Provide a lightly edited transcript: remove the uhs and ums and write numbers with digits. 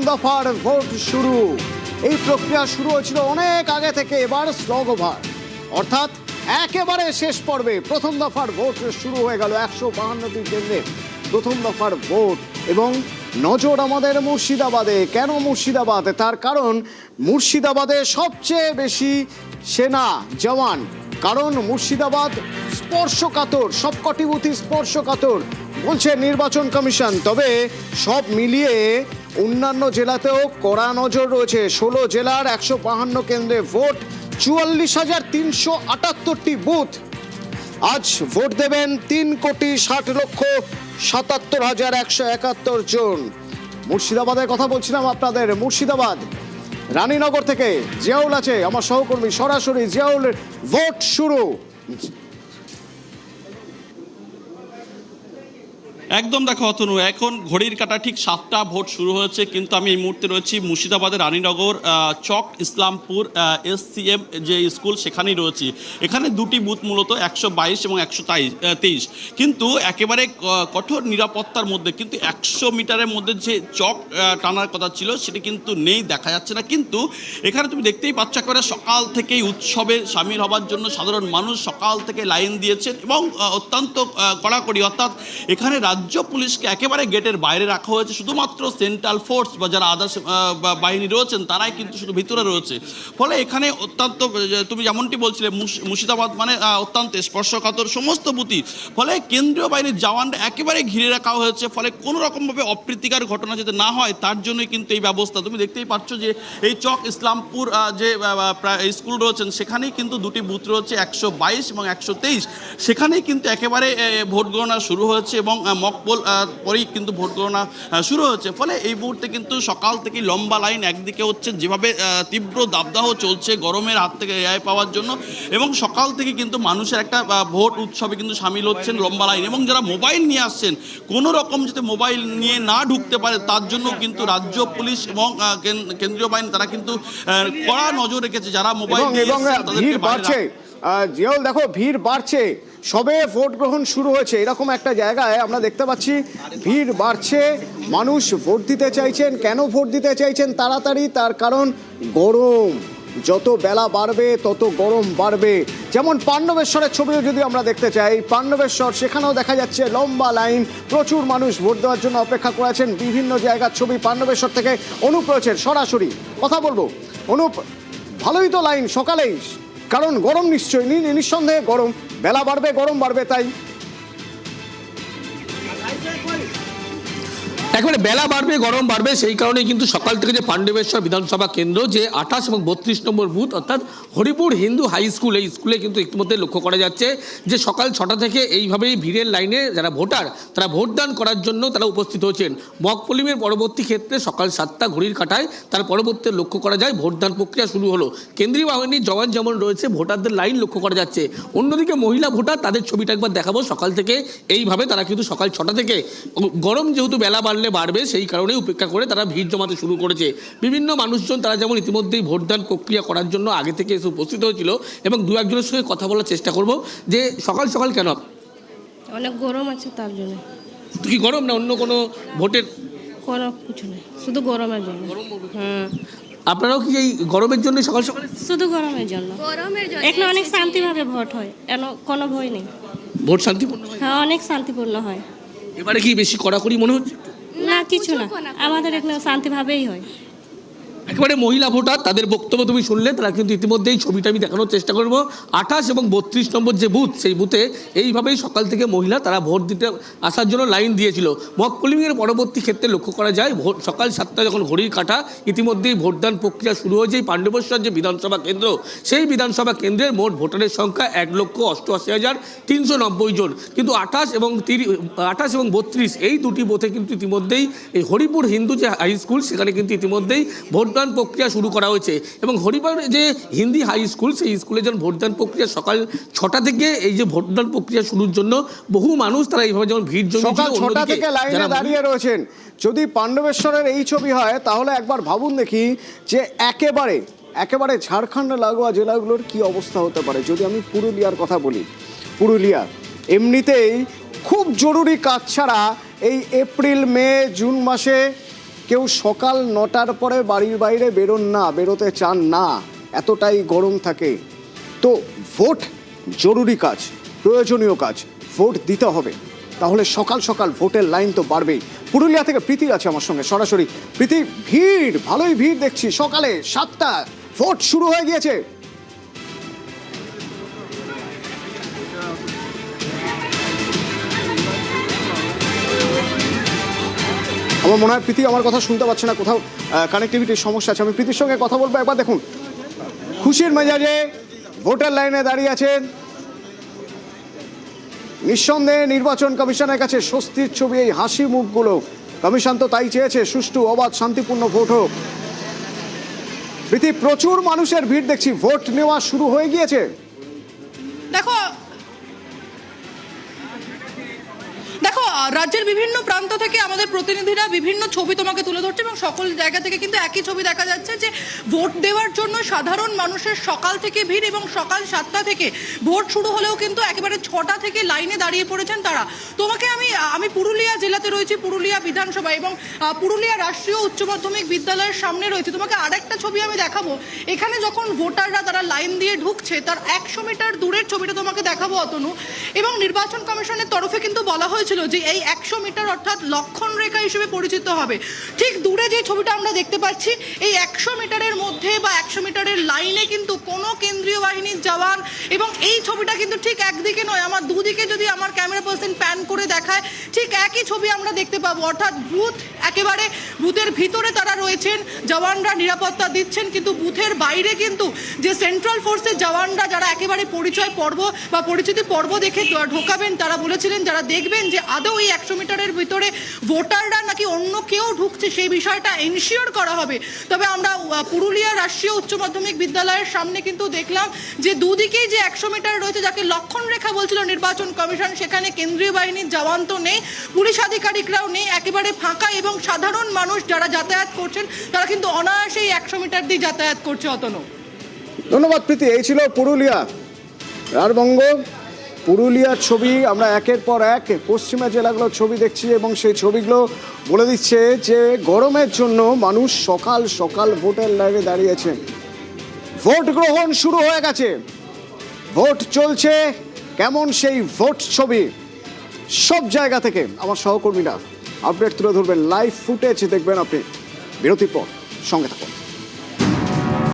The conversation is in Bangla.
দফার ভোট শুরু। এই প্রক্রিয়া শুরু হয়েছিল অনেক আগে থেকে, এবার স্লগ ওভার, অর্থাৎ একেবারে শেষ পর্বে প্রথম দফার ভোট শুরু হয়ে গেল। 152টি কেন্দ্রে প্রথম দফার ভোট। এবং নজর আমাদের মুর্শিদাবাদে। কেন মুর্শিদাবাদ? তার কারণ মুর্শিদাবাদে সবচেয়ে বেশি সেনা জওয়ান, কারণ মুর্শিদাবাদ স্পর্শকাতর, সবকটি বুথই স্পর্শকাতর বলছে নির্বাচন কমিশন। তবে সব মিলিয়ে অন্যান্য জেলাতেও কড়া নজর রয়েছে। 16 জেলার 152 কেন্দ্রে ভোট, 44,378টি বুথ। আজ ভোট দেবেন 3,60,77,171 জন। মুর্শিদাবাদের কথা বলছিলাম আপনাদের। মুর্শিদাবাদ রানীনগর থেকে জিয়াউল আছে আমার সহকর্মী, সরাসরি জিয়াউল, ভোট শুরু। একদম দেখো অতনু, এখন ঘড়ির কাঁটা ঠিক 7টা, ভোট শুরু হয়েছে। কিন্তু আমি এই মুহূর্তে রয়েছি মুর্শিদাবাদের রানীনগর চক ইসলামপুর SCM যে স্কুল, সেখানেই রয়েছি। এখানে দুটি বুথ মূলত 122 এবং 123, কিন্তু একেবারে কঠোর নিরাপত্তার মধ্যে। কিন্তু 100 মিটারের মধ্যে যে চক টানার কথা ছিল সেটি কিন্তু নেই, দেখা যাচ্ছে না। কিন্তু এখানে তুমি দেখতেই পাচ্ছ একেবারে সকাল থেকেই উৎসবে সামিল হবার জন্য সাধারণ মানুষ সকাল থেকে লাইন দিয়েছেন এবং অত্যন্ত কড়াকড়ি, অর্থাৎ এখানে রাজ্য পুলিশকে একেবারে গেটের বাইরে রাখা হয়েছে। শুধুমাত্র সেন্ট্রাল ফোর্স বা যারা আদার্স বাহিনী রয়েছেন তারাই কিন্তু শুধু ভিতরে রয়েছে। ফলে এখানে অত্যন্ত, তুমি যেমনটি বলছিলে, মুর্শিদাবাদ মানে অত্যন্ত স্পর্শকাতর সমস্ত বুথই। ফলে কেন্দ্রীয় বাহিনীর জওয়ানরা একেবারে ঘিরে রাখা হয়েছে। ফলে কোনো রকমভাবে অপ্রীতিকর ঘটনা যাতে না হয় তার জন্যই কিন্তু এই ব্যবস্থা। তুমি দেখতেই পাচ্ছ যে এই চক ইসলামপুর যে স্কুল রয়েছেন সেখানেই কিন্তু দুটি বুথ রয়েছে, 122 এবং 123। সেখানেই কিন্তু একেবারে ভোট গণনা শুরু হয়েছে এবং মকপোল পরেই কিন্তু ভোট গণনা শুরু হয়েছে। ফলে এই মুহূর্তে কিন্তু সকাল থেকে লম্বা লাইন। একদিকে হচ্ছে যেভাবে তীব্র দাবদাহ চলছে গরমের হাত থেকে রেহাই পাওয়ার জন্য, এবং সকাল থেকে কিন্তু মানুষের একটা ভোট উৎসবে কিন্তু সামিল হচ্ছেন লম্বা লাইন। এবং যারা মোবাইল নিয়ে আসছেন, কোনো রকম যাতে মোবাইল নিয়ে না ঢুকতে পারে তার জন্য কিন্তু রাজ্য পুলিশ এবং কেন্দ্রীয় বাহিনী তারা কিন্তু কড়া নজর রেখেছে। যারা মোবাইল নিয়ে আসছেন তাদেরকে বাইরে। জিয়াউল দেখো, ভিড় বাড়ছে, সবে ভোট গ্রহণ শুরু হয়েছে, এরকম একটা জায়গায় আমরা দেখতে পাচ্ছি ভিড় বাড়ছে, মানুষ ভোট দিতে চাইছেন। কেন ভোট দিতে চাইছেন তাড়াতাড়ি? তার কারণ গরম, যত বেলা বাড়বে তত গরম বাড়বে। যেমন পাণ্ডবেশ্বরের ছবিও যদি আমরা দেখতে চাই, পাণ্ডবেশ্বর, সেখানেও দেখা যাচ্ছে লম্বা লাইন, প্রচুর মানুষ ভোট দেওয়ার জন্য অপেক্ষা করেছেন। বিভিন্ন জায়গার ছবি পাণ্ডবেশ্বর থেকে অনুপ রয়েছেন, সরাসরি কথা বলবো। অনুপ, ভালোই তো লাইন সকালেই, কারণ গরম নিশ্চয়ই, নিঃসন্দেহে গরম, বেলা বাড়বে গরম বাড়বে, তাই একেবারে বেলা বাড়বে গরম বাড়বে, সেই কারণে কিন্তু সকাল থেকে যে পাণ্ডবেশ্বর বিধানসভা কেন্দ্র যে 28 এবং 32 নম্বর বুথ, অর্থাৎ হরিপুর হিন্দু হাই স্কুল, এই স্কুলে কিন্তু ইতিমধ্যে লক্ষ্য করা যাচ্ছে যে সকাল 6টা থেকে এইভাবেই ভিড়ের লাইনে যারা ভোটার তারা ভোটদান করার জন্য তারা উপস্থিত হচ্ছেন। মক পোলিংয়ের পরবর্তী ক্ষেত্রে সকাল 7টা ঘড়ির কাঁটায় তার পরবর্তী লক্ষ্য করা যায় ভোটদান প্রক্রিয়া শুরু হলো। কেন্দ্রীয় বাহিনীর জওয়ান যেমন রয়েছে, ভোটারদের লাইন লক্ষ্য করা যাচ্ছে। অন্যদিকে মহিলা ভোটার, তাদের ছবিটা একবার দেখাবো। সকাল থেকে এইভাবে তারা কিন্তু সকাল 6টা থেকে, গরম যেহেতু বেলা বাড়বে সেই কারণেই উপেক্ষা করে তারা ভিড় জমাতে শুরু করেছে। বিভিন্ন মানুষজন তারা যেমন ইতিমধ্যেই ভোটদান প্রক্রিয়া করার জন্য আগে থেকে এসে উপস্থিত হয়েছিল, এবং দু একজনের সঙ্গে কথা বলার চেষ্টা করব যে সকাল সকাল কেন? অনেক গরম আছে তার জন্য। কি গরম না অন্য কোনো ভোটের? কোনো কিছু নেই, শুধু গরমের জন্য। হ্যাঁ, আপনারাও কি এই গরমের জন্য সকাল সকাল? শুধু গরমের জন্য। এখানে অনেক শান্তিভাবে ভোট হয়, কোনো ভয় নেই। ভোট শান্তিপূর্ণ? হ্যাঁ, অনেক শান্তিপূর্ণ হয়। এবারে কি বেশি কড়াকড়ি মনে হচ্ছে? না, কিছু না, আমাদের এখানে শান্তিভাবেই হয়। একেবারে মহিলা ভোটার, তাদের বক্তব্য তুমি শুনলে। তারা কিন্তু ইতিমধ্যেই ছবিটা আমি দেখানোর চেষ্টা করব। 28 এবং 32 নম্বর যে বুথ, সেই বুথে এইভাবেই সকাল থেকে মহিলা তারা ভোট দিতে আসার জন্য লাইন দিয়েছিল। মক পোলিংয়ের পরবর্তী ক্ষেত্রে লক্ষ্য করা যায় ভোট সকাল 7টা যখন ঘড়ির কাঁটা, ইতিমধ্যেই ভোটদান প্রক্রিয়া শুরু হয়েছে। এই পাণ্ডবেশ্বর যে বিধানসভা কেন্দ্র, সেই বিধানসভা কেন্দ্রের মোট ভোটারের সংখ্যা 1,88,390 জন। কিন্তু 28 এবং 32 এই দুটি বুথে কিন্তু ইতিমধ্যেই এই হরিপুর হিন্দু যে হাই স্কুল, সেখানে কিন্তু ইতিমধ্যেই ভোটদান প্রক্রিয়া শুরু করা হয়েছে। এবং হরিপুর যে হিন্দি হাই স্কুল, সেই স্কুলে যেমন ভোটদান প্রক্রিয়া সকাল 6টা থেকে এই যে ভোটদান প্রক্রিয়া শুরুর জন্য বহু মানুষ তারা এইভাবে যেমন ভিড় জমিয়েছিল, সকাল 6টা থেকে লাইনে দাঁড়িয়ে রয়েছেন। যদি পাণ্ডবেশ্বরের এই ছবি হয় তাহলে একবার ভাবুন দেখি যে একেবারে ঝাড়খণ্ড লাগোয়া জেলাগুলোর কি অবস্থা হতে পারে। যদি আমি পুরুলিয়ার কথা বলি, পুরুলিয়া এমনিতেই খুব জরুরি কাজ ছাড়া এই এপ্রিল, মে, জুন মাসে কেউ সকাল 9টার পরে বাড়ির বাইরে বেরোতে চান না, এতটাই গরম থাকে। তো ভোট জরুরি কাজ, প্রয়োজনীয় কাজ, ভোট দিতে হবে, তাহলে সকাল সকাল ভোটের লাইন তো বাড়বেই। পুরুলিয়া থেকে প্রীতি আছে আমার সঙ্গে সরাসরি। প্রীতি, ভিড়, ভালোই ভিড় দেখছি, সকালে 7টা ভোট শুরু হয়ে গিয়েছে। আমার মনে হয় প্রীতি আমার কথা শুনতে পাচ্ছে না, কোথাও কানেক্টিভিটির সমস্যা আছে। আমি প্রীতির সঙ্গে কথা বলবো একবার। দেখুন, খুশির মেজাজে ভোটার লাইনে দাঁড়িয়ে আছেন। নিঃসন্দেহে নির্বাচন কমিশনের কাছে স্বস্তির ছবি এই হাসি মুখগুলো। কমিশন তো তাই চেয়েছে, সুষ্ঠু, অবাধ, শান্তিপূর্ণ ভোট হোক। প্রীতি, প্রচুর মানুষের ভিড় দেখছি, ভোট নেওয়া শুরু হয়ে গিয়েছে। দেখো রাজ্যের বিভিন্ন প্রান্ত থেকে আমাদের প্রতিনিধিরা বিভিন্ন ছবি তোমাকে তুলে ধরছে এবং সকল জায়গা থেকে কিন্তু একই ছবি দেখা যাচ্ছে যে ভোট দেওয়ার জন্য সাধারণ মানুষের সকাল থেকে ভিড় এবং সকাল 7টা থেকে ভোট শুরু হলেও কিন্তু একেবারে 6টা থেকে লাইনে দাঁড়িয়ে পড়েছেন তারা। তোমাকে আমি পুরুলিয়া জেলাতে রয়েছি, পুরুলিয়া বিধানসভা এবং পুরুলিয়া রাষ্ট্রীয় উচ্চ মাধ্যমিক বিদ্যালয়ের সামনে রয়েছে। তোমাকে আরেকটা ছবি আমি দেখাবো। এখানে যখন ভোটাররা তারা লাইন দিয়ে ঢুকছে তার 100 মিটার দূরের ছবিটা তোমাকে দেখাবো অতনু। এবং নির্বাচন কমিশনের তরফে কিন্তু বলা হয়েছিল যে এই 100 মিটার অর্থাৎ লক্ষণ রেখা হিসেবে পরিচিত হবে। ঠিক দূরে যে ছবিটা আমরা দেখতে পাচ্ছি, এই 100 মিটারের মধ্যে বা 100 মিটারের লাইনে কিন্তু কোনো কেন্দ্রীয় বাহিনীর জওয়ান, এবং এই ছবিটা কিন্তু ঠিক একদিকে নয়, আমার দুদিকে যদি আমার ক্যামেরা পার্সন প্যান করে দেখায় ঠিক একই ছবি আমরা দেখতে পাবো। অর্থাৎ বুথ, একেবারে বুথের ভিতরে তারা রয়েছেন, জওয়ানরা নিরাপত্তা দিচ্ছেন, কিন্তু বুথের বাইরে কিন্তু যে সেন্ট্রাল ফোর্সের জওয়ানরা যারা একেবারে পরিচয় পর্ব বা পরিচিতি পর্ব দেখে ঢোকাবেন, তারা বলেছিলেন যারা দেখবেন যে আদৌ এই 100 মিটারের ভিতরে ভোটাররা নাকি অন্য কেউ ঢুকছে সেই বিষয়টা এনশিওর করা হবে। তবে আমরা পুরুলিয়া রাষ্ট্রীয় উচ্চ মাধ্যমিক বিদ্যালয়ের সামনে কিন্তু দেখলাম যে দুদিকেই যে 100 মিটার রয়েছে যাকে লক্ষণ রেখা বলছিল নির্বাচন কমিশন, সেখানে কেন্দ্রীয় বাহিনীর জওয়ান তো নেই, পুলিশ আধিকারিকরাও নেই, একেবারে ফাঁকা এবং সাধারণ মানুষ যারা যাতায়াত করছেন তারা কিন্তু অনায়াসেই 100 মিটার দিয়ে যাতায়াত করছে। অতনু, ধন্যবাদ প্রীতি। এই ছিল পুরুলিয়া রারবঙ্গ, পুরুলিয়ার ছবি। আমরা একের পর এক পশ্চিমা জেলাগুলোর ছবি দেখছি এবং সেই ছবিগুলো বলে দিচ্ছে যে গরমের জন্য মানুষ সকাল সকাল ভোটের লাইনে দাঁড়িয়েছে। ভোট গ্রহণ শুরু হয়ে গেছে, ভোট চলছে। কেমন সেই ভোট ছবি সব জায়গা থেকে আমার সহকর্মীরা আপডেট তুলে ধরবেন, লাইভ ফুটেজ দেখবেন আপনি। বিরতির পর সঙ্গে থাকুন।